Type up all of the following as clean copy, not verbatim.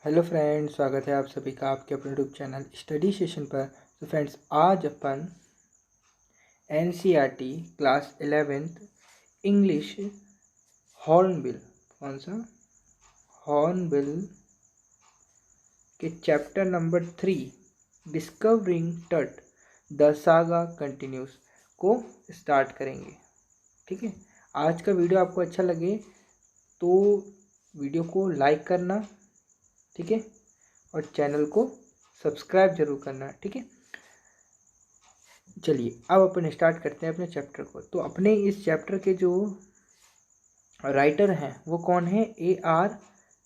Hello friends, स्वागत है आप सभी का आपके अपने यूट्यूब चैनल स्टडी सेशन पर। तो फ्रेंड्स, आज अपन NCERT class 11th English Hornbill, कौन सा हॉर्नबिल के chapter number 3 discovering Tut the saga continues को स्टार्ट करेंगे। ठीक है, आज का वीडियो आपको अच्छा लगे तो वीडियो को लाइक करना, ठीक है, और चैनल को सब्सक्राइब जरूर करना। ठीक है, चलिए अब अपन स्टार्ट करते हैं अपने चैप्टर को। तो अपने इस चैप्टर के जो राइटर हैं वो कौन है? A.R.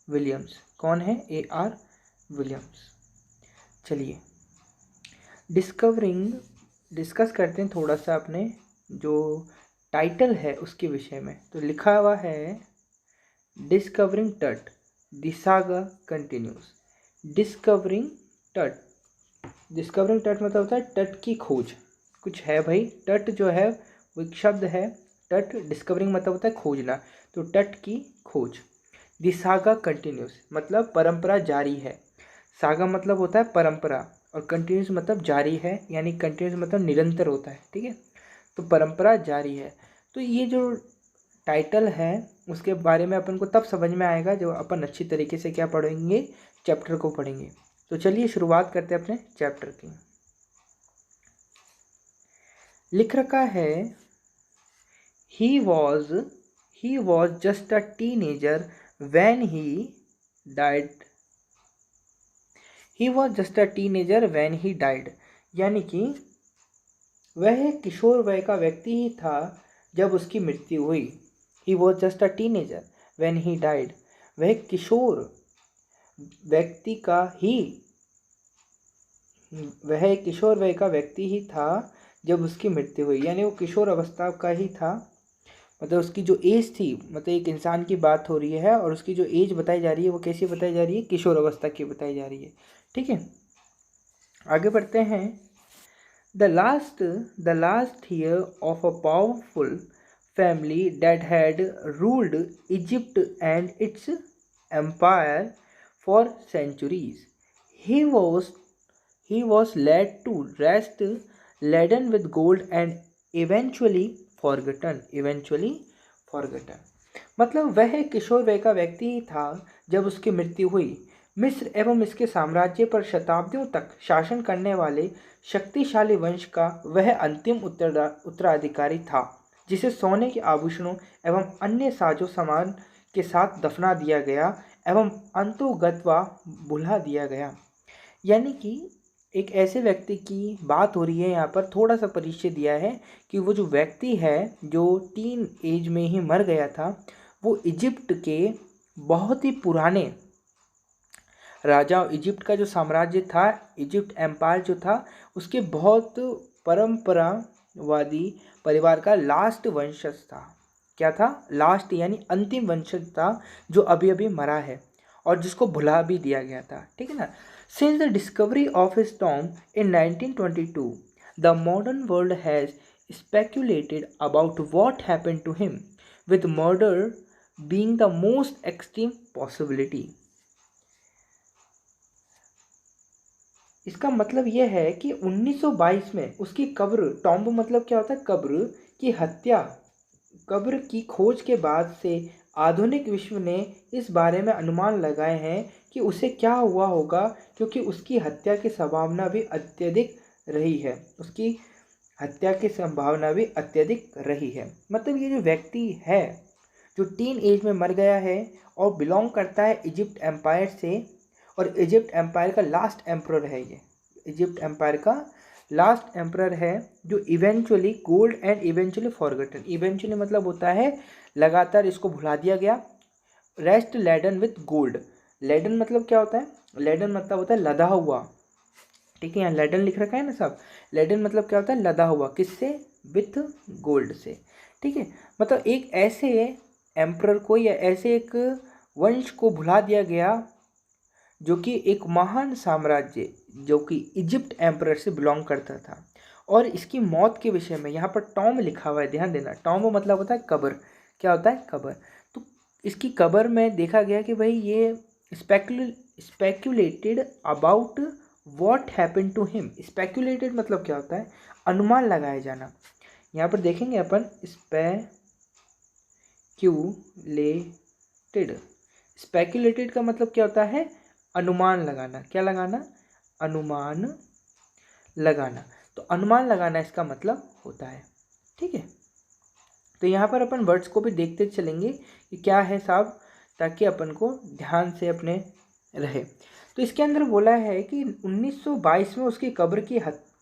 विलियम्स। कौन है? A.R. विलियम्स। चलिए डिस्कस करते हैं थोड़ा सा अपने जो टाइटल है उसके विषय में। तो लिखा हुआ है discovering Tut the saga continuous. Discovering टट मतलब होता है तट की खोज। कुछ है भाई, तट जो है वो एक शब्द है। तट, डिस्कवरिंग मतलब होता है खोजना, तो तट की खोज। द सागा कंटिन्यूस मतलब परंपरा जारी है। सागा मतलब होता है परंपरा, और कंटिन्यूस मतलब जारी है, यानी कंटिन्यूस मतलब निरंतर होता है। ठीक है, तो परंपरा जारी है। तो ये जो टाइटल है उसके बारे में अपन को तब समझ में आएगा जब अपन अच्छी तरीके से क्या पढ़ेंगे, चैप्टर को पढ़ेंगे। तो चलिए शुरुआत करते हैं अपने चैप्टर की। लिख रखा है he was he was just a teenager when he died। he was just a teenager when he died, यानी कि वह किशोर वय का व्यक्ति ही था जब उसकी मृत्यु हुई। he was just a teenager when he died, वह किशोर व्यक्ति का ही वह एक किशोर वय का व्यक्ति ही था जब उसकी मृत्यु हुई, यानी वो किशोर अवस्था का ही था। मतलब उसकी जो एज थी, मतलब एक इंसान की बात हो रही है और उसकी जो एज बताई जा रही है वो कैसी बताई जा रही है? किशोर अवस्था की बताई जा रही है। ठीक है, आगे बढ़ते हैं। The last year of a powerful family that had ruled Egypt and its empire for centuries, he was he was led to rest laden with gold and eventually forgotten। मतलब वह किशोर वय का व्यक्ति ही था जब उसकी मृत्यु हुई। मिस्र एवं इसके साम्राज्य पर शताब्दियों तक शासन करने वाले शक्तिशाली वंश का वह अंतिम उत्तराधिकारी था, जिसे सोने के आभूषणों एवं अन्य साजो सामान के साथ दफना दिया गया एवं अंतोगत्वा भुला दिया गया। यानी कि एक ऐसे व्यक्ति की बात हो रही है यहाँ पर। थोड़ा सा परिचय दिया है कि वो जो व्यक्ति है जो टीन एज में ही मर गया था, वो इजिप्ट के बहुत ही पुराने राजा, इजिप्ट का जो साम्राज्य था, इजिप्ट एम्पायर जो था, उसके बहुत परंपरावादी परिवार का लास्ट वंशज था। क्या था? लास्ट यानी अंतिम वंशज था, जो अभी अभी मरा है और जिसको भुला भी दिया गया था। ठीक है ना। Since the discovery of his tomb in 1922, the modern world has speculated about what happened to him, with murder being the most extreme possibility। इसका मतलब यह है कि 1922 में उसकी कब्र, टॉम्ब मतलब क्या होता है? कब्र की हत्या, कब्र की खोज के बाद से आधुनिक विश्व ने इस बारे में अनुमान लगाए हैं कि उसे क्या हुआ होगा, क्योंकि उसकी हत्या की संभावना भी अत्यधिक रही है। उसकी हत्या की संभावना भी अत्यधिक रही है। मतलब ये जो व्यक्ति है जो टीन एज में मर गया है और बिलोंग करता है इजिप्ट एम्पायर से, और इजिप्ट एम्पायर का लास्ट एम्परर है। ये इजिप्ट एम्पायर का लास्ट एम्परर है जो eventually gold and eventually forgotten. Eventually मतलब होता है लगातार इसको भुला दिया गया। Rest laden with gold. Laden मतलब क्या होता है? लेडन मतलब होता है लदा हुआ। ठीक है, यहाँ लेडन लिख रखा है ना सब। लेडन मतलब क्या होता है? लदा हुआ। किससे? विथ गोल्ड से। ठीक है, मतलब एक ऐसे एम्परर को या ऐसे एक वंश को भुला दिया गया जो कि एक महान साम्राज्य, जो कि इजिप्ट एम्परर से बिलोंग करता था। और इसकी मौत के विषय में यहाँ पर टॉम्ब लिखा हुआ है, ध्यान देना। टॉम्ब मतलब होता है कब्र। क्या होता है? कब्र। तो इसकी कब्र में देखा गया कि भाई ये speculated about what happen to him. Speculated मतलब क्या होता है? अनुमान लगाया जाना। यहाँ पर देखेंगे अपन स्पेक्यूलेटेड। स्पेक्यूलेटेड का मतलब क्या होता है? अनुमान लगाना। क्या लगाना? अनुमान लगाना। तो अनुमान लगाना इसका मतलब होता है। ठीक है, तो यहाँ पर अपन वर्ड्स को भी देखते चलेंगे कि क्या है साहब, ताकि अपन को ध्यान से अपने रहे। तो इसके अंदर बोला है कि 1922 में उसकी कब्र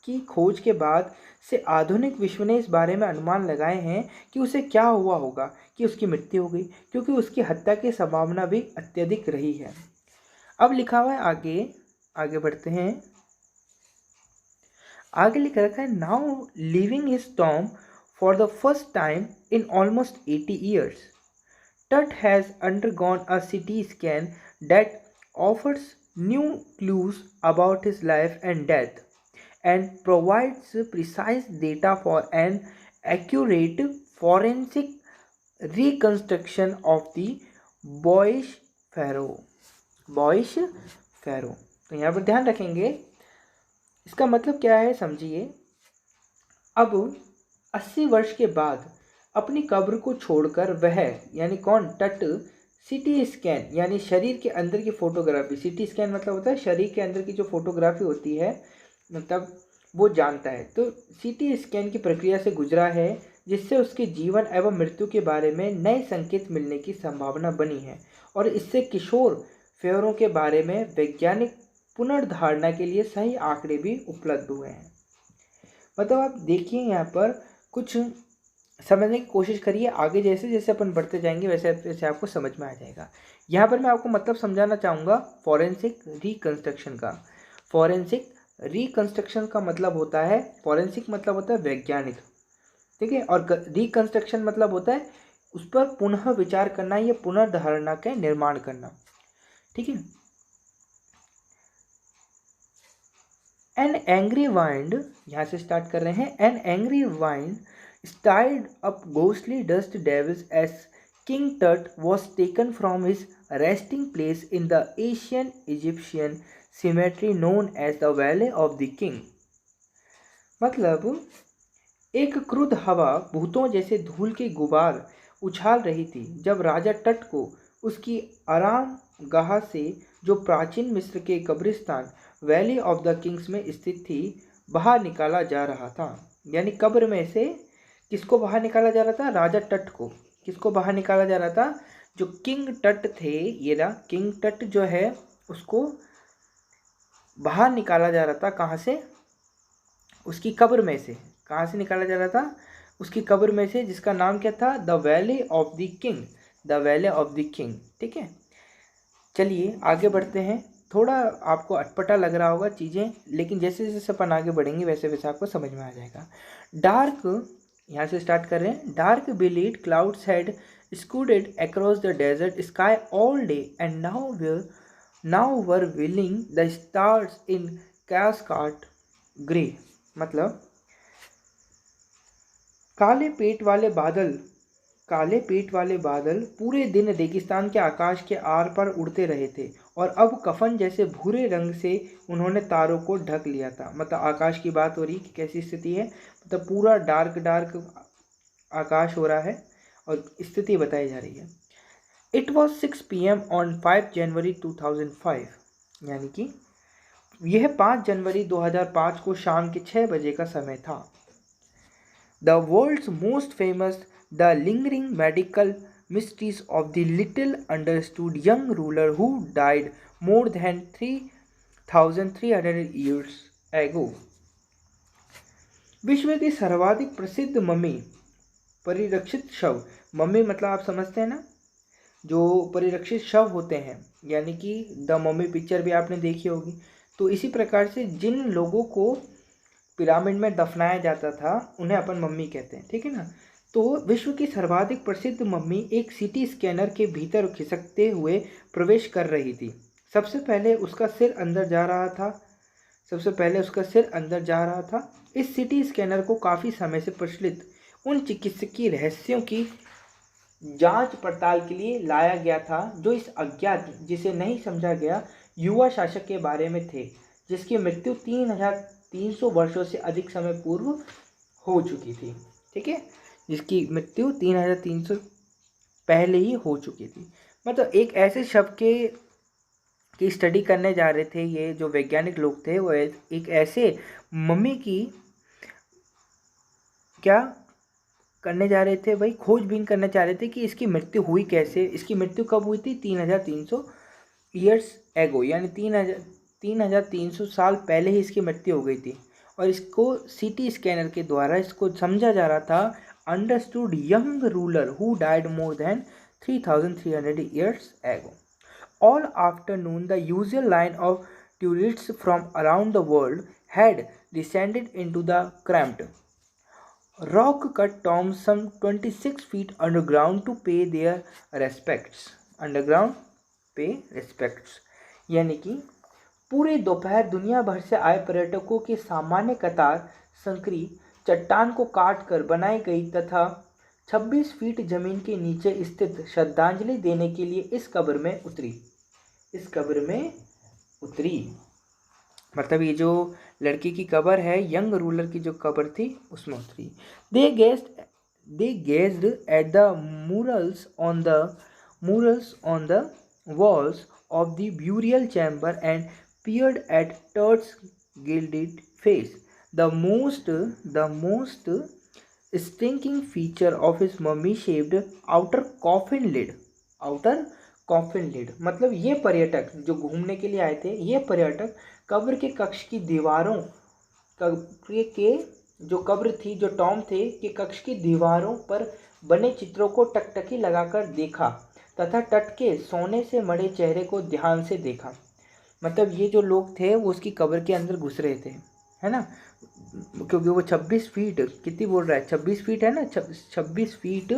की खोज के बाद से आधुनिक विश्व ने इस बारे में अनुमान लगाए हैं कि उसे क्या हुआ होगा, कि उसकी मृत्यु हो गई, क्योंकि उसकी हत्या की संभावना भी अत्यधिक रही है। अब लिखा हुआ है आगे बढ़ते हैं। आगे लिख रखा है, now living his Tom for the first time in almost 80 years, Tut has undergone a CT scan that offers new clues about his life and death and provides precise data for an accurate forensic reconstruction of the boyish pharaoh। Boyish pharaoh। तो यहाँ पर ध्यान रखेंगे, इसका मतलब क्या है समझिए। अब 80 वर्ष के बाद अपनी कब्र को छोड़कर वह, यानी कौन? टट, सीटी स्कैन यानी शरीर के अंदर की फोटोग्राफी। सीटी स्कैन मतलब होता है शरीर के अंदर की जो फोटोग्राफी होती है, मतलब वो जानता है। तो सीटी स्कैन की प्रक्रिया से गुजरा है, जिससे उसके जीवन एवं मृत्यु के बारे में नए संकेत मिलने की संभावना बनी है, और इससे किशोर फेयरों के बारे में वैज्ञानिक पुनर्धारणा के लिए सही आंकड़े भी उपलब्ध हुए हैं। मतलब आप देखिए, यहाँ पर कुछ समझने की कोशिश करिए। आगे जैसे जैसे अपन बढ़ते जाएंगे वैसे वैसे आपको समझ में आ जाएगा। यहाँ पर मैं आपको मतलब समझाना चाहूँगा फॉरेंसिक रिकंस्ट्रक्शन का। फॉरेंसिक रिकंस्ट्रक्शन का मतलब होता है, फॉरेंसिक मतलब होता है वैज्ञानिक, ठीक है, और रिकंस्ट्रक्शन मतलब होता है उस पर पुनः विचार करना या पुनर्धारणा का निर्माण करना। ठीक है। एन एंग्री वाइंड, यहाँ से स्टार्ट कर रहे हैं। An angry wind stirred up ghostly dust devils as King Tut was taken from his resting place in the ancient Egyptian cemetery known as the Valley of the King। मतलब एक क्रुद्ध हवा भूतों जैसे धूल के गुबार उछाल रही थी जब राजा टट को उसकी आराम गाह से, जो प्राचीन मिस्र के कब्रिस्तान वैली ऑफ द किंग्स में स्थित थी, बाहर निकाला जा रहा था। यानी कब्र में से किसको बाहर निकाला जा रहा था? राजा टट को। किसको बाहर निकाला जा रहा था? जो किंग टट थे, ये ना किंग टट जो है उसको बाहर निकाला जा रहा था। कहाँ से? उसकी कब्र में से। कहाँ से निकाला जा रहा था? उसकी कब्र में से, जिसका नाम क्या था? The valley of the king. The valley of the king. ठीक है, चलिए आगे बढ़ते हैं। थोड़ा आपको अटपटा लग रहा होगा चीज़ें, लेकिन जैसे जैसे अपन आगे बढ़ेंगे वैसे वैसे आपको समझ में आ जाएगा। डार्क, यहाँ से स्टार्ट कर रहे हैं। Dark bellied clouds had scudded across the desert sky all day and now were veiling the stars in cascade grey. मतलब काले पेट वाले बादल पूरे दिन रेगिस्तान के आकाश के आर पार उड़ते रहे थे, और अब कफन जैसे भूरे रंग से उन्होंने तारों को ढक लिया था। मतलब आकाश की बात हो रही कि कैसी स्थिति है, मतलब पूरा डार्क डार्क आकाश हो रहा है और स्थिति बताई जा रही है। इट वॉज 6 PM ऑन 5 जनवरी 2005। यानी कि यह 5 जनवरी 2005 को शाम के 6 बजे का समय था। The world's most famous, the lingering medical mysteries of the little understood young ruler who died more than 3,300 years ago। विश्व की सर्वाधिक प्रसिद्ध मम्मी परिरक्षित शव। मम्मी मतलब आप समझते हैं ना, जो परिरक्षित शव होते हैं, यानी कि द मम्मी पिक्चर भी आपने देखी होगी। तो इसी प्रकार से जिन लोगों को पिरामिड में दफनाया जाता था उन्हें अपन मम्मी कहते हैं। ठीक है ना। तो विश्व की सर्वाधिक प्रसिद्ध मम्मी एक सीटी स्कैनर के भीतर खिसकते हुए प्रवेश कर रही थी। सबसे पहले उसका सिर अंदर जा रहा था। इस सीटी स्कैनर को काफ़ी समय से प्रचलित उन चिकित्सकीय रहस्यों की जांच पड़ताल के लिए लाया गया था, जो इस अज्ञात, जिसे नहीं समझा गया, युवा शासक के बारे में थे, जिसकी मृत्यु 3300 वर्षों से अधिक समय पूर्व हो चुकी थी। ठीक है, जिसकी मृत्यु 3300 पहले ही हो चुकी थी। मतलब एक ऐसे शव के की स्टडी करने जा रहे थे ये जो वैज्ञानिक लोग थे, वो एक ऐसे मम्मी की क्या करने जा रहे थे भाई, खोजबीन करना चाह रहे थे कि इसकी मृत्यु हुई कैसे। इसकी मृत्यु कब हुई थी? 3300 ईयर्स एगो, यानी 3300 साल पहले ही इसकी मृत्यु हो गई थी। और इसको सीटी स्कैनर के द्वारा इसको समझा जा रहा था, understood young ruler who died more than 3300 years ago. All afternoon, the usual line of tourists from around the world had descended into the cramped, rock-cut tomb some 26 feet underground to pay their respects. Underground pay respects, यानी कि पूरे दोपहर दुनिया भर से आए पर्यटकों की सामान्य कतार संकरी चट्टान को काट कर बनाई गई तथा 26 फीट जमीन के नीचे स्थित श्रद्धांजलि देने के लिए इस कब्र में उतरी। मतलब ये जो लड़की की कब्र है, यंग रूलर की जो कब्र थी, उसमें उतरी। They gazed at the murals on the walls of the burial chamber and peered at Turt's gilded face. The most stinking feature of his mummy-shaped outer coffin lid, मतलब ये पर्यटक जो घूमने के लिए आए थे, ये पर्यटक कब्र के कक्ष की दीवारों के जो कब्र थी, जो टॉम थे, के कक्ष की दीवारों पर बने चित्रों को टकटकी लगाकर देखा तथा तट के सोने से मढ़े चेहरे को ध्यान से देखा। मतलब ये जो लोग थे वो उसकी कब्र के अंदर घुस रहे थे, है ना, क्योंकि वो 26 फीट कितनी बोल रहा है, 26 फीट है ना, 26 फीट,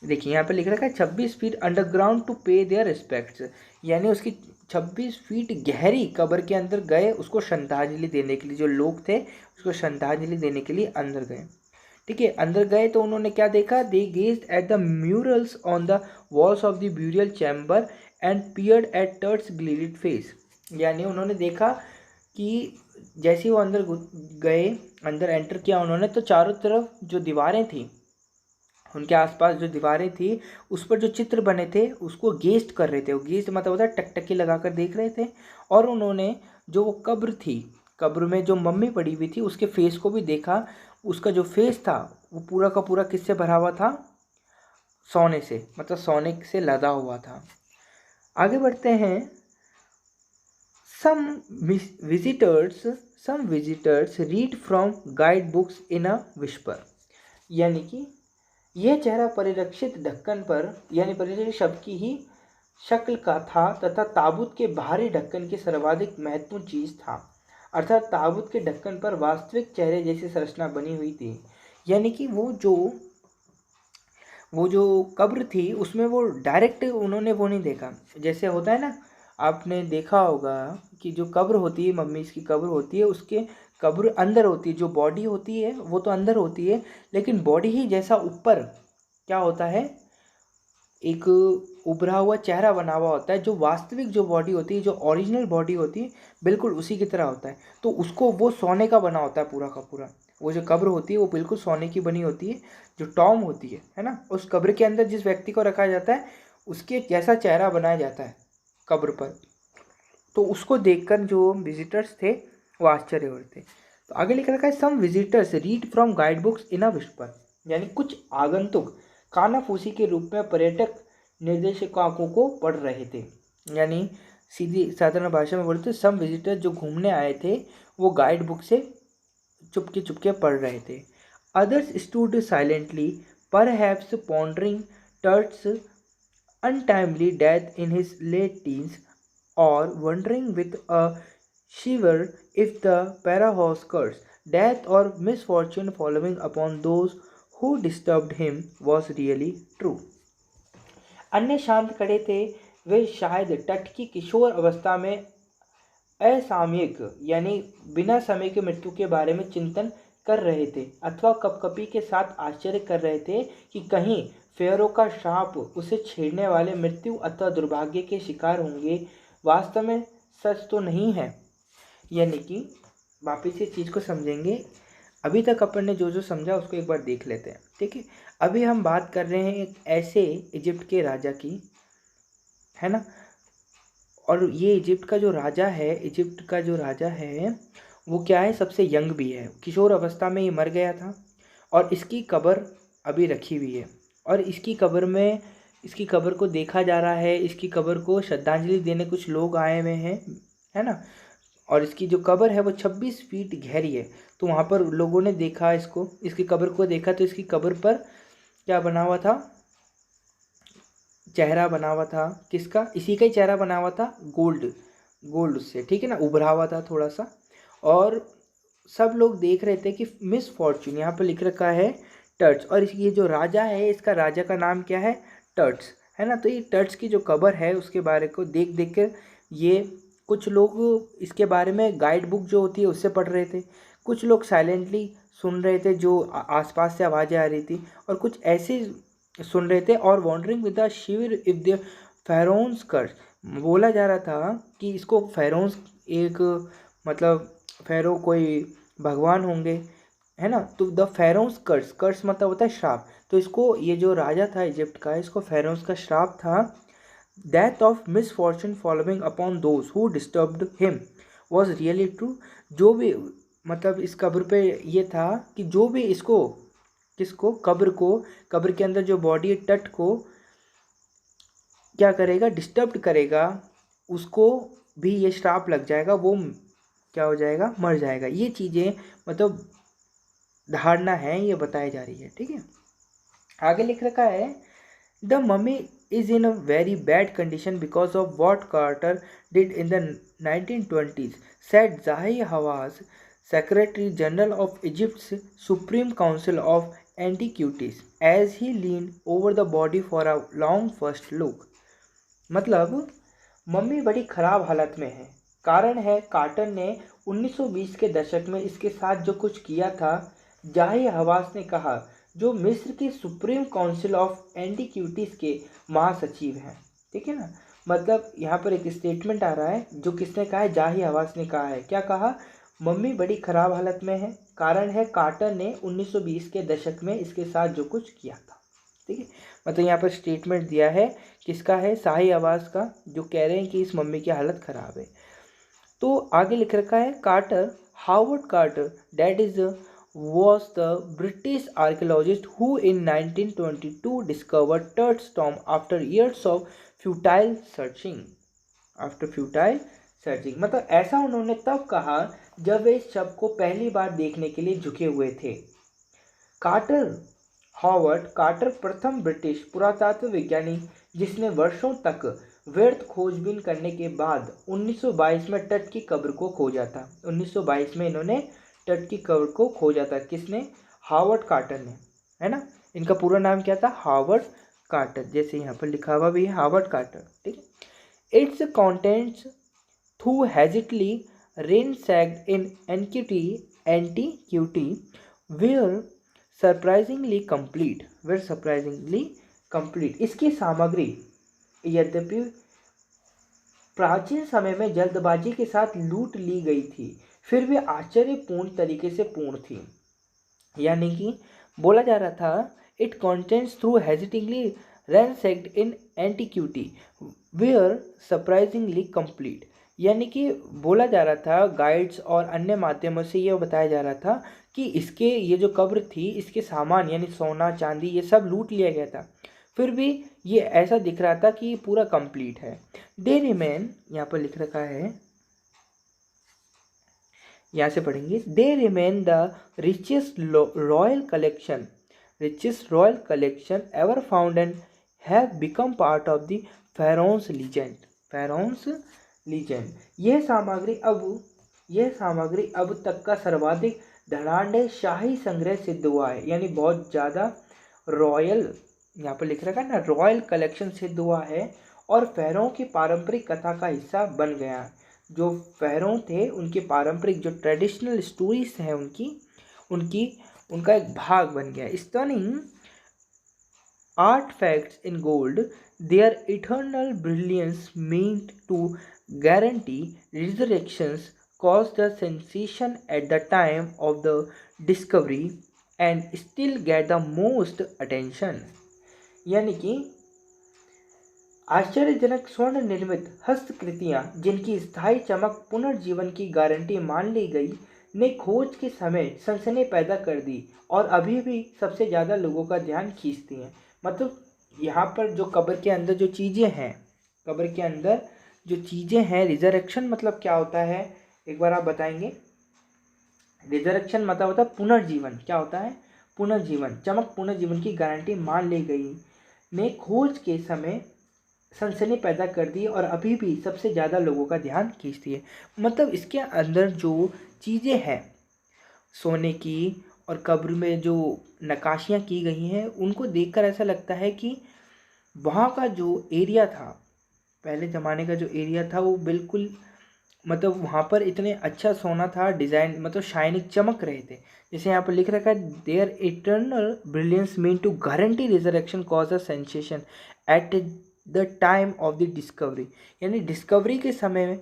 देखिए यहाँ पे लिख रखा है 26 फीट अंडरग्राउंड टू पे देयर रिस्पेक्ट्स, यानी उसकी 26 फीट गहरी कब्र के अंदर गए उसको श्रद्धांजलि देने के लिए। जो लोग थे उसको श्रद्धांजलि देने के लिए अंदर गए। ठीक है, अंदर गए तो उन्होंने क्या देखा? They gazed at the murals on the walls of the burial chamber and peered at Tut's gilded face, यानी उन्होंने देखा कि जैसे वो अंदर गए, अंदर एंटर किया उन्होंने, तो चारों तरफ जो दीवारें थी, उनके आसपास जो दीवारें थी, उस पर जो चित्र बने थे उसको गेस्ट कर रहे थे। वो गेस्ट मतलब होता है टकटकी लगाकर देख रहे थे। और उन्होंने जो वो कब्र थी, कब्र में जो मम्मी पड़ी हुई थी, उसके फेस को भी देखा। उसका जो फेस था वो पूरा का पूरा किससे भरा हुआ था? सोने से, मतलब सोने से लदा हुआ था। आगे बढ़ते हैं। Some visitors read from guidebooks in a whisper, यानी कि यह चेहरा परिरक्षित ढक्कन पर, यानी परिरक्षित शब्द की ही शक्ल का था तथा ताबूत के बाहरी ढक्कन की सर्वाधिक महत्वपूर्ण चीज था, अर्थात ताबूत के ढक्कन पर वास्तविक चेहरे जैसी संरचना बनी हुई थी। यानी कि वो जो कब्र थी उसमें वो डायरेक्ट उन्होंने वो नहीं देखा, जैसे होता है ना, आपने देखा होगा कि जो कब्र होती है, मम्मी की कब्र होती है, उसके कब्र अंदर होती है, जो बॉडी होती है वो तो अंदर होती है, लेकिन बॉडी ही जैसा ऊपर क्या होता है, एक उभरा हुआ चेहरा बना हुआ होता है। जो वास्तविक जो बॉडी होती है, जो ओरिजिनल बॉडी होती है, बिल्कुल उसी की तरह होता है। तो उसको वो सोने का बना होता है पूरा का पूरा। वो जो कब्र होती है वो बिल्कुल सोने की बनी होती है। जो टॉम होती है ना, उस कब्र के अंदर जिस व्यक्ति को रखा जाता है उसके जैसा चेहरा बनाया जाता है कब्र पर। तो उसको देखकर जो विजिटर्स थे वो आश्चर्य हो रहे थे। तो आगे लिख रखा है, some visitors read from guide books in a whisper, यानी कुछ आगंतुक कानाफूसी के रूप में पर्यटक निर्देशकों को पढ़ रहे थे। यानी सीधी साधारण भाषा में बोलते, सम विजिटर जो घूमने आए थे वो गाइड बुक से चुपके चुपके पढ़ रहे थे। Others stood silently perhaps pondering Tut's untimely death in his late teens, or wondering with a shiver if the parahouse curse, death or misfortune following upon those who disturbed him was really true. अन्य शांत खड़े थे, वे शायद तट की किशोर अवस्था में असामयिक, यानी बिना समय की मृत्यु के बारे में चिंतन कर रहे थे, अथवा कपकपी के साथ आश्चर्य कर रहे थे कि कहीं फेरो का श्राप उसे छेड़ने वाले मृत्यु अथवा दुर्भाग्य के शिकार होंगे, वास्तव में सच तो नहीं है। यानी कि वापिस इस चीज़ को समझेंगे। अभी तक अपन ने जो जो समझा उसको एक बार देख लेते हैं, ठीक है। अभी हम बात कर रहे हैं एक ऐसे इजिप्ट के राजा की, है ना। और ये इजिप्ट का जो राजा है वो क्या है, सबसे यंग भी है, किशोर अवस्था में ये मर गया था। और इसकी कब्र अभी रखी हुई है, और इसकी कब्र को देखा जा रहा है, इसकी कब्र को श्रद्धांजलि देने कुछ लोग आए हुए हैं, है ना। और इसकी जो कब्र है वो 26 फीट गहरी है। तो वहाँ पर लोगों ने देखा इसकी कब्र को देखा, तो इसकी कब्र पर क्या बना हुआ था, चेहरा बना हुआ था। किसका, इसी का ही चेहरा बना हुआ था, गोल्ड उससे, ठीक है ना, उभरा हुआ था थोड़ा सा। और सब लोग देख रहे थे कि मिस फॉर्चून, यहाँ पर लिख रखा है टर्च, और ये जो राजा है इसका राजा का नाम क्या है, टर्च, है ना। तो ये टर्च की जो कब्र है उसके बारे को देख देख कर ये कुछ लोग इसके बारे में गाइड बुक जो होती है उससे पढ़ रहे थे, कुछ लोग साइलेंटली सुन रहे थे जो आसपास से आवाज़ें आ रही थी, और कुछ ऐसे सुन रहे थे। और वॉन्डरिंग विद द शिविर इफ द फेरोन्स कर्स, बोला जा रहा था कि इसको फेरोन्स एक मतलब फेरो कोई भगवान होंगे, है ना। तो द फेरोन्स कर्स मतलब होता है श्राप। तो इसको, ये जो राजा था इजिप्ट का, इसको फेरोन्स का श्राप था। Death of misfortune following upon those who disturbed him was really true. जो भी मतलब इस कब्र पे ये था कि जो भी किसको कब्र के अंदर जो बॉडी है तट को क्या करेगा, डिस्टर्ब करेगा, उसको भी ये श्राप लग जाएगा, वो क्या हो जाएगा, मर जाएगा। ये चीज़ें मतलब धारणा है, ये बताई जा रही है, ठीक है। आगे लिख रखा है the mummy is in a very bad condition because of what Carter did in the 1920s, said Zahi Hawass, secretary general of Egypt's Supreme Council of Antiquities, as he lean over the body for a long first look. मतलब mummy बड़ी खराब हालत में है, कारण है quarter ने 1920 के दशक में इसके साथ जो कुछ किया था। जाही हवास ने कहा, जो मिस्र की सुप्रीम काउंसिल ऑफ एंटीक्यूटीज के महासचिव हैं, ठीक है ना। मतलब यहाँ पर एक स्टेटमेंट आ रहा है, जो किसने कहा है, जाही हवास ने कहा है। क्या कहा, मम्मी बड़ी खराब हालत में है, कारण है कार्टर ने 1920 के दशक में इसके साथ जो कुछ किया था, ठीक है। मतलब यहाँ पर स्टेटमेंट दिया है, किसका है, शाही आवाज़ का, जो कह रहे हैं कि इस मम्मी की हालत ख़राब है। तो आगे लिख रखा है Carter, Howard Carter, that is was the British archaeologist who in 1922 discovered Turt's tomb after years of futile searching. मतलब ऐसा उन्होंने तब कहा जब वे इस शव को पहली बार देखने के लिए झुके हुए थे। हावर्ड कार्टर प्रथम ब्रिटिश पुरातत्व विज्ञानी जिसने वर्षों तक व्यर्थ खोजबीन करने के बाद 1922 में तट की कब्र को खोजा था। 1922 में इन्होंने तट की कब्र को खोजा था। किसने, हावर्ड कार्टर ने, है ना। इनका पूरा नाम क्या था, हावर्ड कार्टर, जैसे यहाँ पर लिखा हुआ भी है हावर्ड कार्टर, ठीक है। Its contents though hastily ransacked in antiquity were surprisingly complete. इसकी सामग्री यद्यपि प्राचीन समय में जल्दबाजी के साथ लूट ली गई थी, फिर भी आश्चर्यपूर्ण तरीके से पूर्ण थी। यानी कि बोला जा रहा था, it contents though hesitatingly ransacked in antiquity were surprisingly complete. यानी कि बोला जा रहा था, गाइड्स और अन्य माध्यमों से यह बताया जा रहा था कि इसके ये जो कब्र थी, इसके सामान यानी सोना चांदी ये सब लूट लिया गया था, फिर भी ये ऐसा दिख रहा था कि पूरा कंप्लीट है। दे रिमेन, यहाँ पर लिख रखा है, यहाँ से पढ़ेंगे, they remain the richest royal collection ever found and have become part of the pharaoh's legend। यह सामग्री अब तक का सर्वाधिक धनाढ्य शाही संग्रह सिद्ध हुआ है। यानी बहुत ज़्यादा रॉयल, यहाँ पर लिख रखा है ना, रॉयल कलेक्शन सिद्ध हुआ है और फ़ैरों की पारंपरिक कथा का हिस्सा बन गया। जो फ़ैरों थे उनके पारंपरिक जो ट्रेडिशनल स्टोरीज हैं उनका एक भाग बन गया। Stunning artifacts in gold, their eternal brilliance meant to guarantee resurrections, caused the sensation at the time of the discovery and still get the most attention. यानी कि आश्चर्यजनक स्वर्ण निर्मित हस्तकृतियां जिनकी स्थायी चमक पुनर्जीवन की गारंटी मान ली गई ने खोज के समय सनसनी पैदा कर दी और अभी भी सबसे ज़्यादा लोगों का ध्यान खींचती हैं। मतलब यहाँ पर जो कब्र के अंदर जो चीज़ें हैं, कब्र के अंदर जो चीज़ें हैं, रिजरेक्शन मतलब क्या होता है, एक बार आप बताएंगे। रिजरेक्शन मतलब होता है पुनर्जीवन। क्या होता है? पुनर्जीवन। चमक पुनर्जीवन की गारंटी मान ली गई ने खोज के समय सनसनी पैदा कर दी और अभी भी सबसे ज़्यादा लोगों का ध्यान खींचती है। मतलब इसके अंदर जो चीज़ें हैं सोने की और कब्र में जो नक्काशियाँ की गई हैं उनको देखकर ऐसा लगता है कि वहाँ का जो एरिया था, पहले ज़माने का जो एरिया था वो बिल्कुल मतलब वहाँ पर इतने अच्छा सोना था, डिज़ाइन मतलब शाइनिंग चमक रहे थे। जैसे यहाँ पर लिख रखा है their eternal brilliance mean to guarantee resurrection cause a sensation at the time of the discovery. यानी डिस्कवरी के समय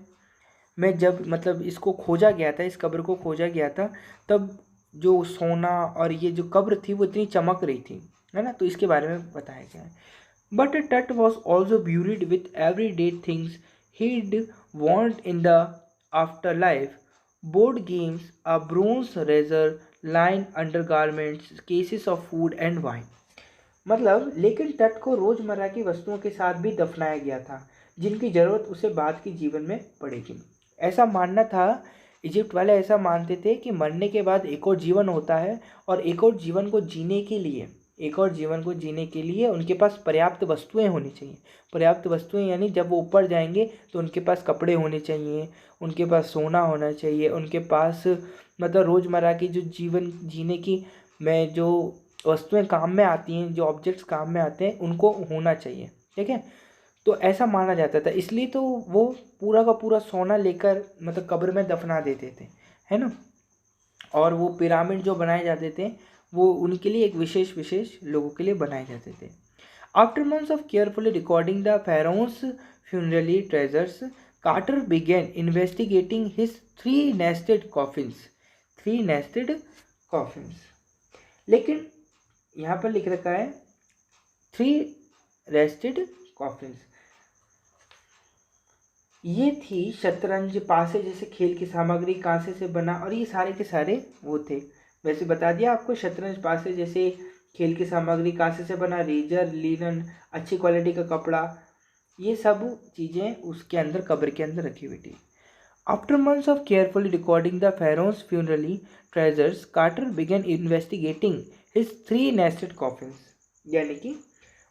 में जब मतलब इसको खोजा गया था, इस कब्र को खोजा गया था, तब जो सोना और ये जो कब्र थी वो इतनी चमक रही थी, है ना। तो इसके बारे में बताया गया है। But Tut was also buried with everyday things he'd want in the afterlife. Board games, a bronze razor, line undergarments, cases of food and wine. मतलब लेकिन तट को रोजमर्रा की वस्तुओं के साथ भी दफनाया गया था जिनकी जरूरत उसे बाद के जीवन में पड़ेगी। ऐसा मानना था, इजिप्ट वाले ऐसा मानते थे कि मरने के बाद एक और जीवन होता है और एक और जीवन को जीने के लिए, एक और जीवन को जीने के लिए उनके पास पर्याप्त वस्तुएं होनी चाहिए। पर्याप्त वस्तुएं यानी जब वो ऊपर जाएंगे तो उनके पास कपड़े होने चाहिए, उनके पास सोना होना चाहिए, उनके पास मतलब रोज़मर्रा की जो जीवन जीने की में जो वस्तुएं काम में आती हैं, जो ऑब्जेक्ट्स काम में आते हैं, उनको होना चाहिए। ठीक है, तो ऐसा माना जाता था, इसलिए तो वो पूरा का पूरा सोना लेकर मतलब कब्र में दफना देते थे, है ना। और वो पिरामिड जो बनाए जाते थे वो उनके लिए एक विशेष विशेष लोगों के लिए बनाए जाते थे। After months of carefully recording the pharaoh's funerary treasures, Carter began investigating his three nested coffins. Three nested coffins. लेकिन यहाँ पर लिख रखा है थ्री रेस्टेड कॉफिन्स। ये थी शतरंज, पासे जैसे खेल की सामग्री, कांसे से बना, और ये सारे के सारे वो थे। वैसे बता दिया आपको, शतरंज, पासे जैसे खेल की सामग्री, कांसे से बना, रेजर, लिनन, अच्छी क्वालिटी का कपड़ा, ये सब चीज़ें उसके अंदर कब्र के अंदर रखी हुई थी। After months of carefully recording the pharaoh's funerary treasures, Carter began investigating his three nested coffins. यानी कि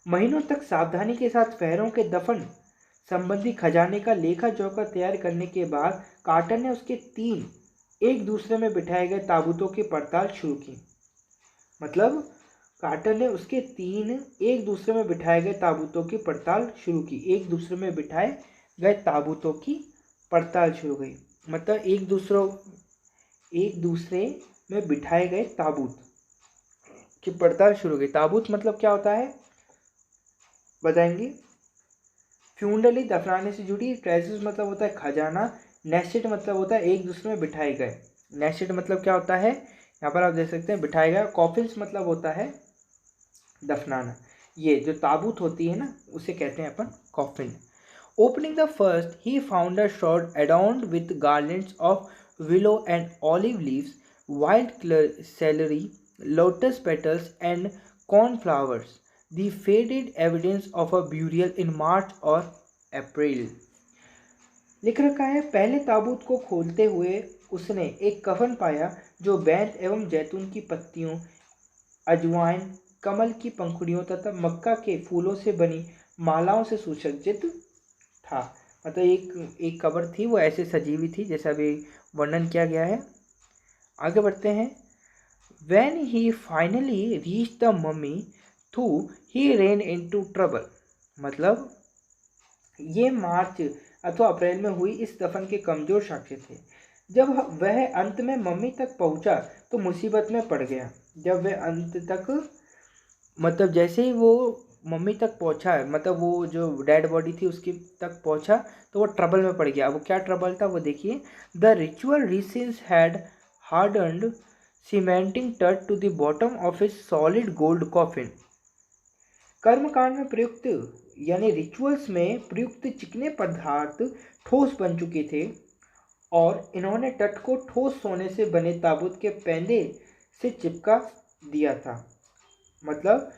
महीनों तक सावधानी के साथ फ़ैरों के दफन संबंधी खजाने का लेखा जोखा तैयार करने के बाद कार्टर ने उसके तीन एक दूसरे में बिठाए गए ताबूतों की पड़ताल शुरू की। मतलब कार्टर ने उसके तीन एक दूसरे में बिठाए गए ताबूतों की पड़ताल शुरू की। एक दूसरे में बिठाए गए ताबूतों की पड़ताल शुरू गई, मतलब एक दूसरे में बिठाए गए ताबूत की पड़ताल शुरू गई। ताबूत मतलब क्या होता है बताएंगे। फ्यूनरली दफनाने से जुड़ी, ट्रेजर्स मतलब होता है खजाना, नेस्टेड मतलब होता है एक दूसरे में बिठाए गए। नेस्टेड मतलब क्या होता है, यहाँ पर आप देख सकते हैं बिठाए गए। कॉफिन्स मतलब होता है दफनाना। ये जो ताबूत होती है ना उसे कहते हैं अपन coffin. Opening the first he found a short adorned with garlands of willow and olive leaves, wild celery, lotus petals and cornflowers, the faded evidence of a burial in March or April. लिख रखा है पहले ताबूत को खोलते हुए उसने एक कफन पाया जो बैंत एवं जैतून की पत्तियों, अजवाइन, कमल की पंखुड़ियों तथा मक्का के फूलों से बनी मालाओं से सुसज्जित था। मतलब एक कब्र थी वो ऐसे सजी हुई थी जैसा अभी वर्णन किया गया है। आगे बढ़ते हैं। When he finally reached the mummy, he ran into trouble. मतलब ये मार्च अथवा अप्रैल में हुई इस दफन के कमजोर साक्ष्य थे। जब वह अंत में मम्मी तक पहुंचा तो मुसीबत में पड़ गया। जब वह अंत तक मतलब जैसे ही वो मम्मी तक पहुंचा है, मतलब वो जो डेड बॉडी थी उसकी तक पहुंचा, तो वो ट्रबल में पड़ गया। वो क्या ट्रबल था वो देखिए। The ritual resins had hardened cementing Tut to the bottom of a solid gold coffin. कर्मकांड में प्रयुक्त यानी रिचुअल्स में प्रयुक्त चिकने पदार्थ ठोस बन चुके थे और इन्होंने तट को ठोस सोने से बने ताबूत के पैंदे से चिपका दिया था। मतलब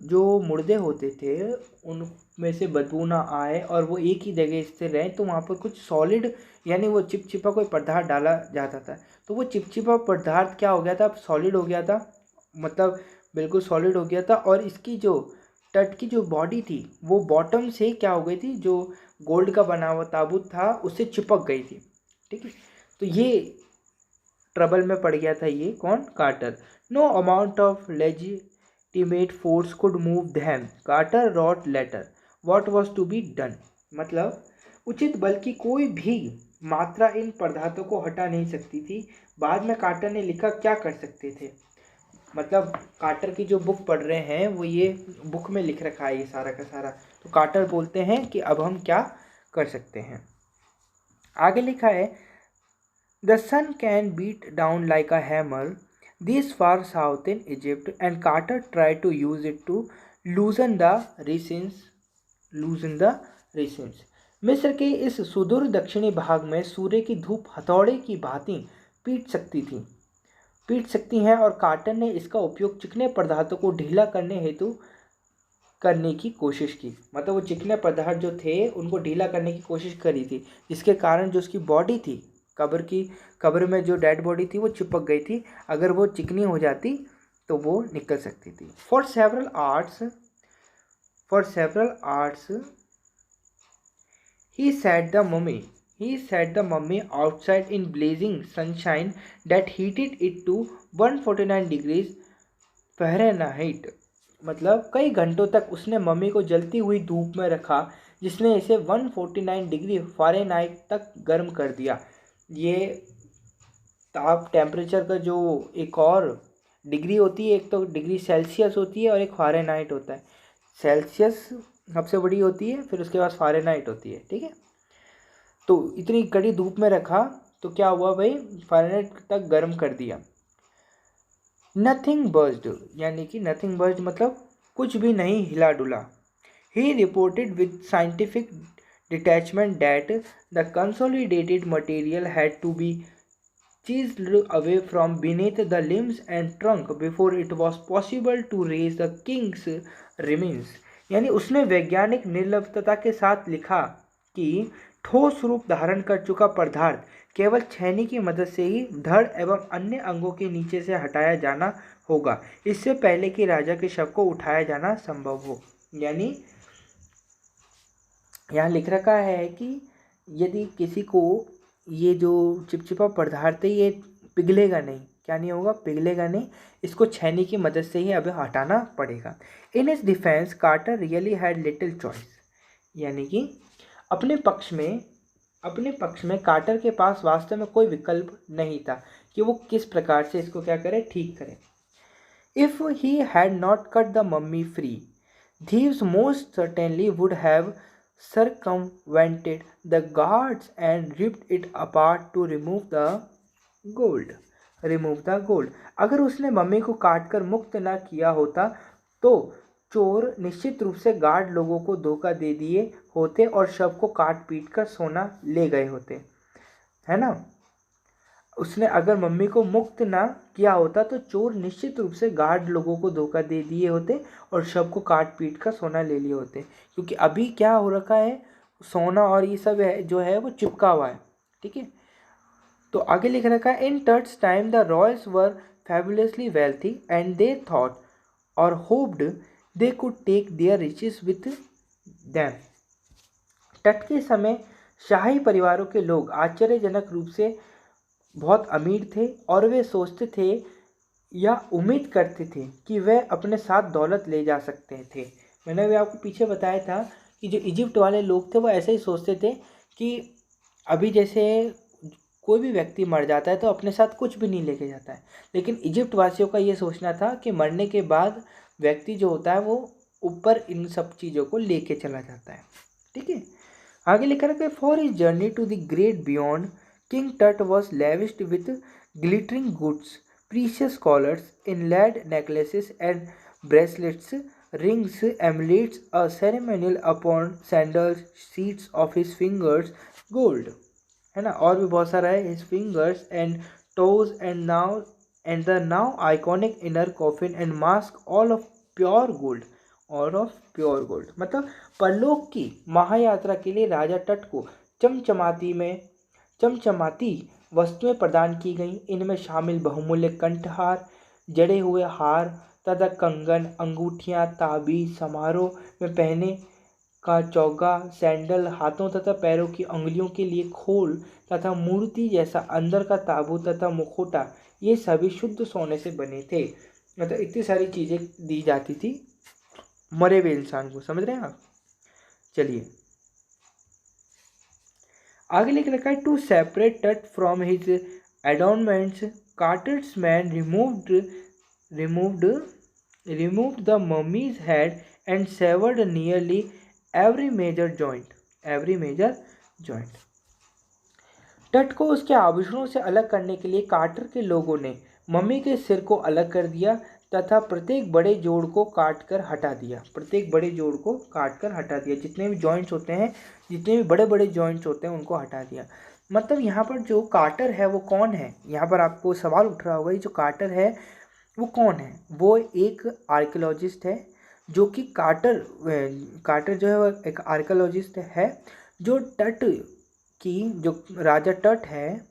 जो मुर्दे होते थे उनमें से बदबू ना आए और वो एक ही जगह स्थिर रहें, तो वहाँ पर कुछ सॉलिड यानी वो चिपचिपा कोई पदार्थ डाला जाता था। तो वो चिपचिपा पदार्थ क्या हो गया था, अब सॉलिड हो गया था, मतलब बिल्कुल सॉलिड हो गया था। और इसकी जो तट की जो बॉडी थी वो बॉटम से क्या हो गई थी, जो गोल्ड का बना हुआ ताबूत था उससे चिपक गई थी। ठीक है, तो ये ट्रबल में पड़ गया था ये कौन, Carter. No amount of legitimate force could move them, Carter wrote later what was to be done. मतलब उचित बल की कोई भी मात्रा इन पदार्थों को हटा नहीं सकती थी। बाद में कार्टर ने लिखा क्या कर सकते थे। मतलब कार्टर की जो बुक पढ़ रहे हैं वो ये बुक में लिख रखा है ये सारा का सारा। तो कार्टर बोलते हैं कि अब हम क्या कर सकते हैं। आगे लिखा है The sun can beat down like a hammer this far south in Egypt, and Carter tried to use it to loosen the raisins. loosen the raisins. मिस्र के इस सुदूर दक्षिणी भाग में सूर्य की धूप हथौड़े की भांति पीट सकती हैं और कार्टर ने इसका उपयोग चिकने पदार्थों को ढीला करने हेतु करने की कोशिश की। मतलब वो चिकने पदार्थ जो थे उनको ढीला करने की कोशिश करी थी, जिसके कारण जो उसकी बॉडी थी कब्र में जो डेड बॉडी थी वो चिपक गई थी। अगर वो चिकनी हो जाती तो वो निकल सकती थी। For several arts he set the mummy outside in blazing sunshine that heated it to 149 degrees Fahrenheit. मतलब कई घंटों तक उसने मम्मी को जलती हुई धूप में रखा, जिसने इसे 149 डिग्री फ़ारेनहाइट तक गर्म कर दिया। ये ताप टेम्परेचर का जो एक और डिग्री होती है, एक तो डिग्री सेल्सियस होती है और एक फ़ारेनहाइट होता है। सेल्सियस सबसे बड़ी होती है, फिर उसके बाद फ़ारेनहाइट होती है। ठीक है, तो इतनी कड़ी धूप में रखा तो क्या हुआ भाई, फ़ारेनहाइट तक गर्म कर दिया। नथिंग बर्स्ड, यानी कि नथिंग बर्स्ड मतलब कुछ भी नहीं हिला डुला। He reported with scientific detachment that the consolidated material had to be chiseled away from beneath the limbs and trunk before it was possible to raise the king's remains। यानी उसने वैज्ञानिक निर्लिप्तता के साथ लिखा कि ठोस रूप धारण कर चुका पदार्थ केवल छेनी की मदद से ही धड़ एवं अन्य अंगों के नीचे से हटाया जाना होगा, इससे पहले कि राजा के शव को उठाया जाना संभव हो। यानी यहाँ लिख रखा है कि यदि किसी को ये जो चिपचिपा पदार्थ है ये पिघलेगा नहीं, क्या नहीं होगा, पिघलेगा नहीं, इसको छेनी की मदद से ही अभी हटाना पड़ेगा। In his defence Carter really had little choice. यानी कि अपने पक्ष में कार्टर के पास वास्तव में कोई विकल्प नहीं था कि वो किस प्रकार से इसको क्या करे, ठीक करे। If he had not cut the mummy free, thieves most certainly would have circumvented the guards and ripped it apart to remove the gold। अगर उसने मम्मी को काटकर मुक्त ना किया होता तो चोर निश्चित रूप से गार्ड लोगों को धोखा दे दिए होते और शव को काट पीट कर सोना ले गए होते, है ना। उसने अगर मम्मी को मुक्त ना किया होता तो चोर निश्चित रूप से गार्ड लोगों को धोखा दे दिए होते और शव को काट पीट कर सोना ले लिए होते, क्योंकि अभी क्या हो रखा है, सोना और ये सब है जो है वो चिपका हुआ है। ठीक है, तो आगे लिख रखा है in Tut's time the royals were fabulously wealthy and they thought और hoped they could take their riches with them. Tut के समय शाही परिवारों के लोग आश्चर्यजनक रूप से बहुत अमीर थे और वे सोचते थे या उम्मीद करते थे कि वे अपने साथ दौलत ले जा सकते थे। मैंने भी आपको पीछे बताया था कि जो इजिप्ट वाले लोग थे वो ऐसे ही सोचते थे कि अभी जैसे कोई भी व्यक्ति मर जाता है तो अपने साथ कुछ भी नहीं लेके जाता है, लेकिन इजिप्ट वासियों का ये सोचना था कि मरने के बाद व्यक्ति जो होता है वो ऊपर इन सब चीज़ों को लेके चला जाता है। ठीक है, आगे लिखा रखा है, for his journey to the great beyond King Tut was lavished with glittering goods, precious collars, inlaid necklaces and bracelets, rings, amulets, a ceremonial upon sandals, seeds of his fingers gold, है ना, और भी बहुत सारा है, his fingers and toes and the now iconic inner coffin and mask all of pure gold, और of pure gold. मतलब परलोक की महायात्रा के लिए राजा टट को चमचमाती वस्तुएं प्रदान की गईं। इनमें शामिल बहुमूल्य कंठहार, जड़े हुए हार तथा कंगन, अंगूठियां, ताबीज, समारोह में पहने का चौगा, सैंडल, हाथों तथा पैरों की अंगुलियों के लिए खोल तथा मूर्ति जैसा अंदर का ताबूत तथा मुखौटा, ये सभी शुद्ध सोने से बने थे। मतलब इतनी सारी चीज़ें दी जाती थी मरे हुए इंसान को, समझ रहे हैं आप। चलिए आगे लिख रखा है, to separate Tut from his adornments, Carter's men removed the mummy's head and severed nearly every major joint. Tut को उसके आभूषणों से अलग करने के लिए कार्टर के लोगों ने मम्मी के सिर को अलग कर दिया तथा प्रत्येक बड़े जोड़ को काट कर हटा दिया। जितने भी जॉइंट्स होते हैं, जितने भी बड़े बड़े जॉइंट्स होते हैं, उनको हटा दिया। मतलब यहाँ पर जो कार्टर है वो कौन है, यहाँ पर आपको सवाल उठ रहा होगा, ये जो कार्टर है वो कौन है। वो एक आर्कियोलॉजिस्ट है, जो कि कार्टर जो है वो एक आर्कियोलॉजिस्ट है, जो तट की, जो राजा टट है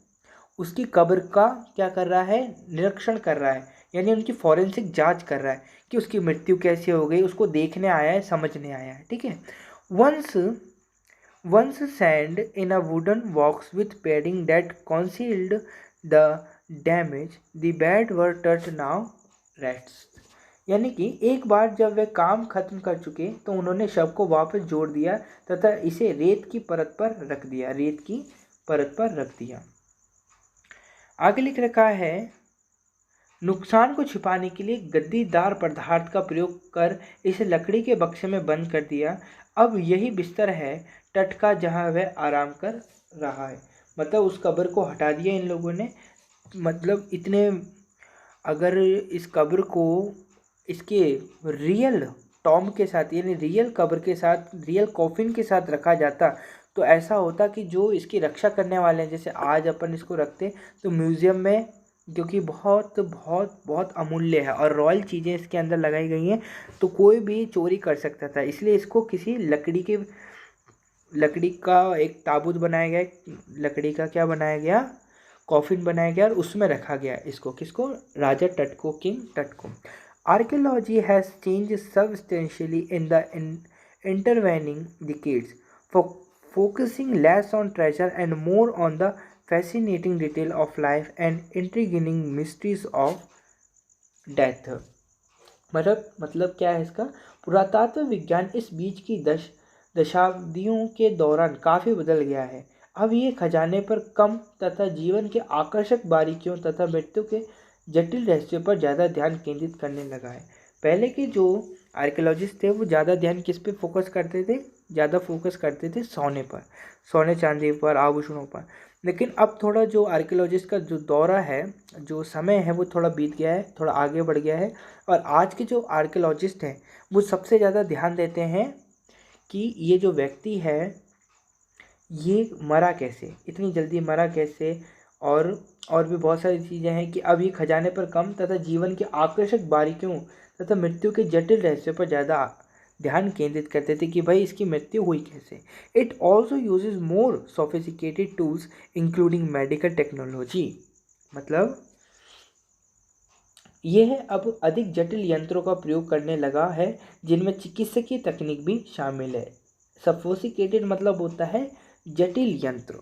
उसकी कब्र का क्या कर रहा है, निरीक्षण कर रहा है, यानी उनकी फॉरेंसिक जांच कर रहा है कि उसकी मृत्यु कैसे हो गई, उसको देखने आया है, समझने आया है। ठीक है, once sand in a wooden box with padding that concealed the damage, the bed where Tut now rest. यानी कि एक बार जब वे काम खत्म कर चुके तो उन्होंने शव को वापस जोड़ दिया तथा इसे रेत की परत पर रख दिया। आगे लिख रखा है, नुकसान को छिपाने के लिए गद्दीदार पदार्थ का प्रयोग कर इसे लकड़ी के बक्से में बंद कर दिया। अब यही बिस्तर है टट का जहाँ वह आराम कर रहा है। मतलब उस कब्र को हटा दिया इन लोगों ने। मतलब इतने, अगर इस कब्र को इसके रियल टॉम के साथ, यानी रियल कब्र के साथ, रियल कॉफिन के साथ रखा जाता तो ऐसा होता कि जो इसकी रक्षा करने वाले हैं, जैसे आज अपन इसको रखते तो म्यूज़ियम में, क्योंकि बहुत बहुत बहुत अमूल्य है और रॉयल चीज़ें इसके अंदर लगाई गई हैं, तो कोई भी चोरी कर सकता था, इसलिए इसको किसी लकड़ी का एक ताबूत बनाया गया, लकड़ी का क्या बनाया गया, कॉफिन बनाया गया और उसमें रखा गया इसको, किसको, राजा टट को, किंग टट को। Archaeology has change substantially in the intervening decades, focusing less on treasure and more on the fascinating detail of life and intriguing mysteries of death। मतलब क्या है इसका, पुरातत्व विज्ञान इस बीच की दशाब्दियों के दौरान काफ़ी बदल गया है। अब ये खजाने पर कम तथा जीवन के आकर्षक बारीकियों तथा मृत्यु के जटिल रहस्यों पर ज़्यादा ध्यान केंद्रित करने लगा है। पहले के जो आर्कियोलॉजिस्ट थे वो ज़्यादा ध्यान किस पे फोकस करते थे, ज़्यादा फोकस करते थे सोने पर, सोने चांदी पर, आभूषणों पर। लेकिन अब थोड़ा जो आर्कियोलॉजिस्ट का जो दौरा है, जो समय है, वो थोड़ा बीत गया है, थोड़ा आगे बढ़ गया है। और आज के जो आर्कियोलॉजिस्ट हैं वो सबसे ज़्यादा ध्यान देते हैं कि ये जो व्यक्ति है ये मरा कैसे, इतनी जल्दी मरा कैसे, और भी बहुत सारी चीज़ें हैं कि अब ये खजाने पर कम तथा जीवन के आकर्षक बारीकियों तथा मृत्यु के जटिल रहस्यों पर ज़्यादा ध्यान केंद्रित करते थे कि भाई इसकी मृत्यु हुई कैसे। It also uses more sophisticated tools including medical technology. मतलब यह अब अधिक जटिल यंत्रों का प्रयोग करने लगा है जिनमें चिकित्सकीय तकनीक भी शामिल है। सोफिस्टिकेटेड मतलब होता है जटिल यंत्र,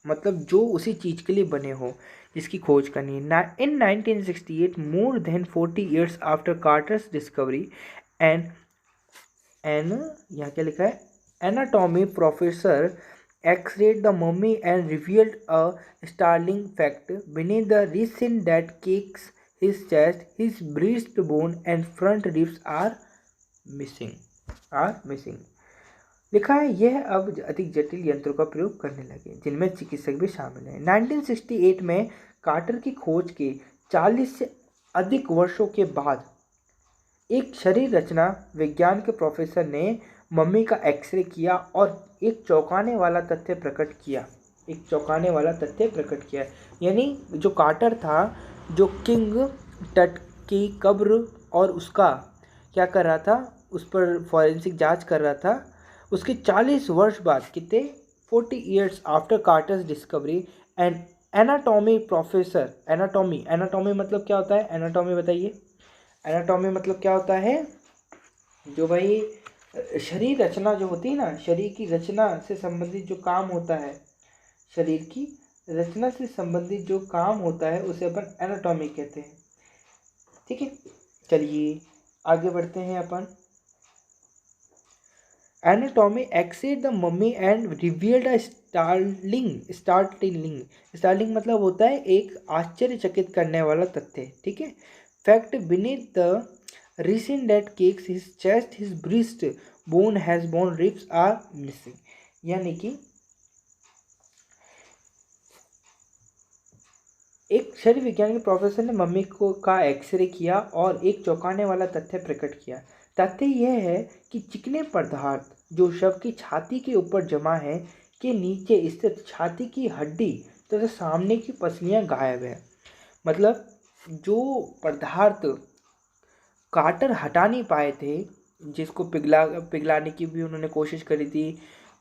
मतलब जो उसी चीज़ के लिए बने हो जिसकी खोज करनी है। इन 1968, more than 40 years after कार्टर्स discovery, N यहाँ क्या लिखा है, anatomy professor x-rayed the mummy and revealed a startling fact beneath the resin that cakes his chest, his breastbone and front ribs are missing. लिखा है यह अब अधिक जटिल यंत्रों का प्रयोग करने लगे जिनमें चिकित्सक भी शामिल हैं। 1968 में कार्टर की खोज के 40 से अधिक वर्षों के बाद एक शरीर रचना विज्ञान के प्रोफेसर ने मम्मी का एक्सरे किया और एक चौंकाने वाला तथ्य प्रकट किया। यानी जो कार्टर था, जो किंग टट की कब्र और उसका क्या कर रहा था, उस पर फॉरेंसिक जांच कर रहा था, उसके 40 वर्ष बाद, कितने 40 years after कार्टर्स discovery, and anatomy professor, anatomy मतलब क्या होता है, एनाटॉमी बताइए। एनाटॉमी मतलब क्या होता है, जो भाई शरीर रचना जो होती है ना, शरीर की रचना से संबंधित जो काम होता है, शरीर की रचना से संबंधित जो काम होता है उसे अपन एनाटॉमी कहते हैं। ठीक है, चलिए आगे बढ़ते हैं अपन। Anatomy x-rayed the mummy and revealed a startling मतलब होता है एक आश्चर्यचकित करने वाला तथ्य। ठीक है, fact beneath the resin that cakes his chest his breast bone has bone ribs are missing. यानी कि एक शरीर विज्ञान के प्रोफेसर ने मम्मी का एक्सरे किया और एक चौंकाने वाला तथ्य प्रकट किया। तथ्य यह है कि चिकने पदार्थ जो शव की छाती के ऊपर जमा है के नीचे स्थित छाती की हड्डी तथा सामने की पसलियां गायब है। मतलब जो पदार्थ कार्टर हटा नहीं पाए थे, जिसको पिघलाने की भी उन्होंने कोशिश करी थी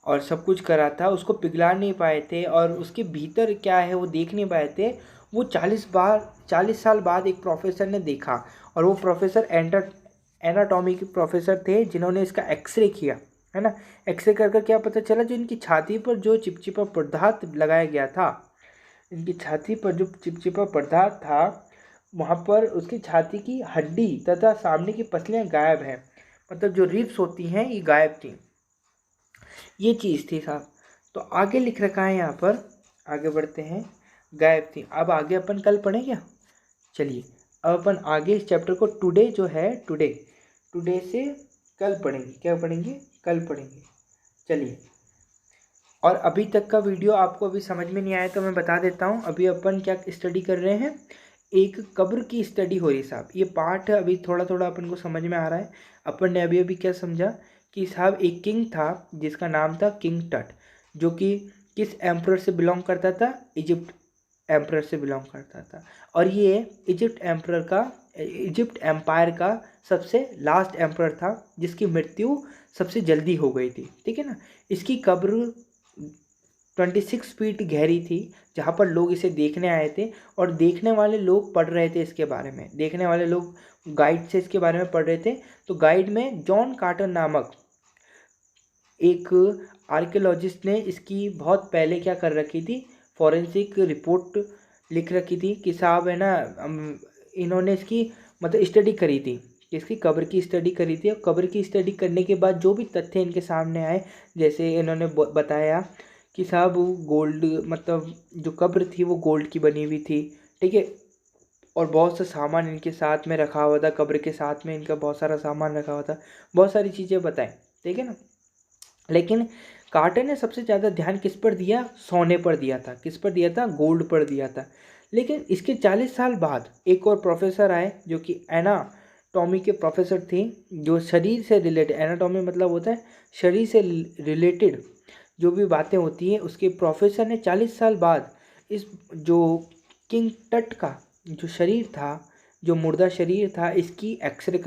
और सब कुछ करा था, उसको पिघला नहीं पाए थे और उसके भीतर क्या है वो देख नहीं पाए थे, वो 40 साल बाद एक प्रोफेसर ने देखा। और वो प्रोफेसर एनाटॉमी के प्रोफेसर थे जिन्होंने इसका एक्सरे किया, है ना। एक्सरे कर क्या पता चला, जो इनकी छाती पर जो चिपचिपा पदार्थ लगाया गया था, इनकी छाती पर जो चिपचिपा पदार्थ था, वहाँ पर उसकी छाती की हड्डी तथा सामने की पसलियाँ गायब हैं। मतलब जो रिब्स होती हैं ये गायब थी, ये चीज़ थी साहब। तो आगे लिख रखा है यहाँ पर, आगे बढ़ते हैं, गायब थी। अब आगे अपन कल पढ़ें क्या, चलिए अब अपन आगे इस चैप्टर को टुडे जो है, टुडे से कल पढ़ेंगे। क्या पढ़ेंगे, कल पढ़ेंगे। चलिए, और अभी तक का वीडियो आपको अभी समझ में नहीं आया तो मैं बता देता हूँ। अभी अपन क्या स्टडी कर रहे हैं, एक कब्र की स्टडी हो रही है साहब। ये पार्ट अभी थोड़ा थोड़ा अपन को समझ में आ रहा है। अपन ने अभी क्या समझा कि साहब एक किंग था जिसका नाम था किंग टट, जो कि किस एम्परर से बिलोंग करता था, इजिप्ट एम्परर से बिलोंग करता था। और ये इजिप्ट एम्पायर का सबसे लास्ट एम्परर था जिसकी मृत्यु सबसे जल्दी हो गई थी। ठीक है ना। इसकी कब्र 26 फीट गहरी थी, जहाँ पर लोग इसे देखने आए थे और देखने वाले लोग पढ़ रहे थे इसके बारे में, देखने वाले लोग गाइड से इसके बारे में पढ़ रहे थे। तो गाइड में जॉन कार्टर नामक एक आर्कियोलॉजिस्ट ने इसकी बहुत पहले क्या कर रखी थी, फॉरेंसिक रिपोर्ट लिख रखी थी कि साहब है ना, इन्होंने इसकी मतलब स्टडी करी थी, इसकी कब्र की स्टडी करी थी। और कब्र की स्टडी करने के बाद जो भी तथ्य इनके सामने आए, जैसे इन्होंने बताया कि साहब वो गोल्ड, मतलब जो कब्र थी वो गोल्ड की बनी हुई थी। ठीक है, और बहुत सा सामान इनके साथ में रखा हुआ था, कब्र के साथ में इनका बहुत सारा सामान रखा हुआ था, बहुत सारी चीज़ें बताएं। ठीक है ना। लेकिन कार्टर ने सबसे ज़्यादा ध्यान किस पर दिया, सोने पर दिया था। किस पर दिया था, गोल्ड पर दिया था। लेकिन इसके 40 साल बाद एक और प्रोफेसर आए जो कि एनाटॉमी के प्रोफेसर थे, जो शरीर से रिलेटेड, एनाटॉमी मतलब होता है शरीर से रिलेटेड जो भी बातें होती हैं, उसके प्रोफेसर ने 40 साल बाद इस जो किंग टट का जो शरीर था, जो मुर्दा शरीर था, इसका एक्सरे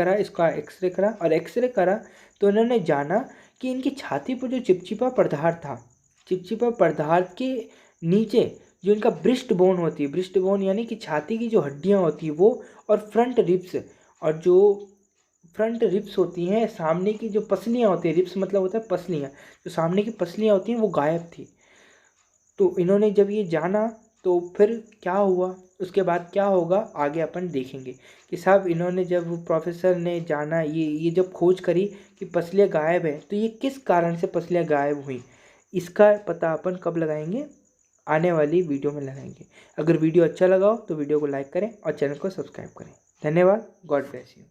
करा और एक्सरे करा तो इन्होंने जाना कि इनकी छाती पर जो चिपचिपा पदार्थ था, चिपचिपा पदार्थ के नीचे जो इनका ब्रेस्ट बोन होती है, ब्रेस्ट बोन यानी कि छाती की जो हड्डियाँ होती है वो, और फ्रंट रिब्स, और जो फ्रंट रिब्स होती हैं, सामने की जो पसलियाँ होती हैं, रिब्स मतलब होता है पसलियाँ, जो सामने की पसलियाँ होती हैं वो गायब थी। तो इन्होंने जब ये जाना तो फिर क्या हुआ, उसके बाद क्या होगा आगे अपन देखेंगे कि साहब इन्होंने जब प्रोफेसर ने जाना, ये जब खोज करी कि पसलियाँ गायब है, तो ये किस कारण से पसलियाँ गायब हुई, इसका पता अपन कब लगाएंगे, आने वाली वीडियो में लगाएंगे। अगर वीडियो अच्छा लगा हो तो वीडियो को लाइक करें और चैनल को सब्सक्राइब करें। धन्यवाद। God bless you.